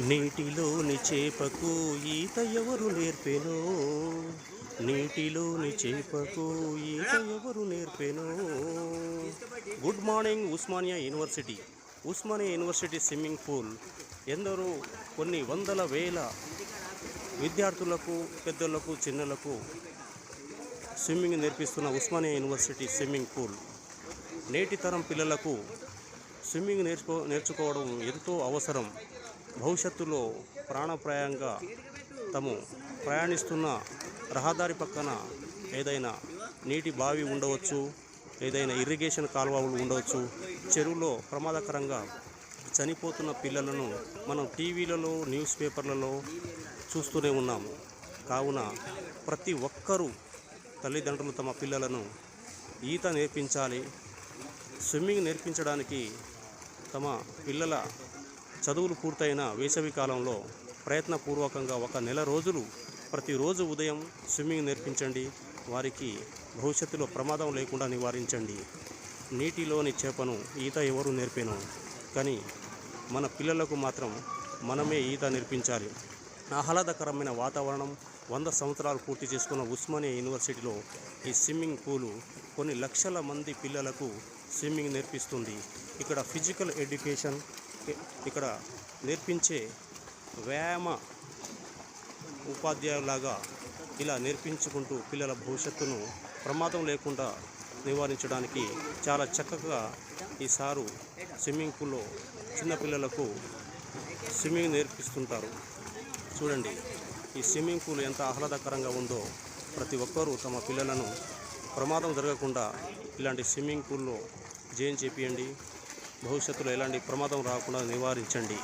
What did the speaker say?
నీటిలోని చేపకు ఈత ఎవరు నేర్పెనో, నీటిలోని చేపకు ఈత ఎవరు నేర్పెనో. Good morning Osmania University. Osmania University swimming pool ఎందరో కొన్ని వందల వేల విద్యార్థులకు, పెద్దలకు, చిన్నలకు స్విమ్మింగ్ నేర్పిస్తున్న ఉస్మానియా యూనివర్సిటీ స్విమ్మింగ్ పూల్ నేటి తరం పిల్లలకు స్విమ్మింగ్ నేర్చుకోవడం ఎంతో అవసరం. భవిష్యత్తులో ప్రాణప్రాయంగా తాము ప్రయాణిస్తున్న రహదారి పక్కన ఏదైనా నీటి బావి ఉండవచ్చు, ఏదైనా ఇరిగేషన్ కాలువలు ఉండవచ్చు. చెరువులో ప్రమాదకరంగా చనిపోతున్న పిల్లలను మనం టీవీలలో, న్యూస్ పేపర్లలో చూస్తూనే ఉన్నాము. కావున ప్రతి ఒక్కరూ తల్లిదండ్రులు తమ పిల్లలను ఈత నేర్పించాలి. స్విమ్మింగ్ నేర్పించడానికి తమ పిల్లల చదువులు పూర్తయిన వేసవి కాలంలో ప్రయత్నపూర్వకంగా 1 నెల రోజులు ప్రతిరోజు ఉదయం స్విమ్మింగ్ నేర్పించండి. వారికి భవిష్యత్తులో ప్రమాదం లేకుండా నివారించండి. నీటిలోని చేపను ఈత ఎవరు నేర్పెనో, కానీ మన పిల్లలకు మాత్రం మనమే ఈత నేర్పించాలి. ఆహ్లాదకరమైన వాతావరణం, 100 సంవత్సరాలు పూర్తి చేసుకున్న ఉస్మానియా యూనివర్సిటీలో ఈ స్విమ్మింగ్ పూలు కొన్ని లక్షల మంది పిల్లలకు స్విమ్మింగ్ నేర్పిస్తుంది. ఇక్కడ ఫిజికల్ ఎడ్యుకేషన్, ఇక్కడ నేర్పించే వ్యాయామ ఉపాధ్యాయులాగా ఇలా నేర్పించుకుంటూ పిల్లల భవిష్యత్తును ప్రమాదం లేకుండా నివారించడానికి చాలా చక్కగా ఈ సారు స్విమ్మింగ్ పూల్లో చిన్నపిల్లలకు స్విమ్మింగ్ నేర్పిస్తుంటారు. చూడండి, ఈ స్విమ్మింగ్ పూల్ ఎంత ఆహ్లాదకరంగా ఉందో. ప్రతి ఒక్కరూ తమ పిల్లలను ప్రమాదం జరగకుండా ఇలాంటి స్విమ్మింగ్ పూల్లో జాయిన్ చేపియండి. భవిష్యత్తులో ఎలాంటి ప్రమాదం రాకుండా నివారించండి.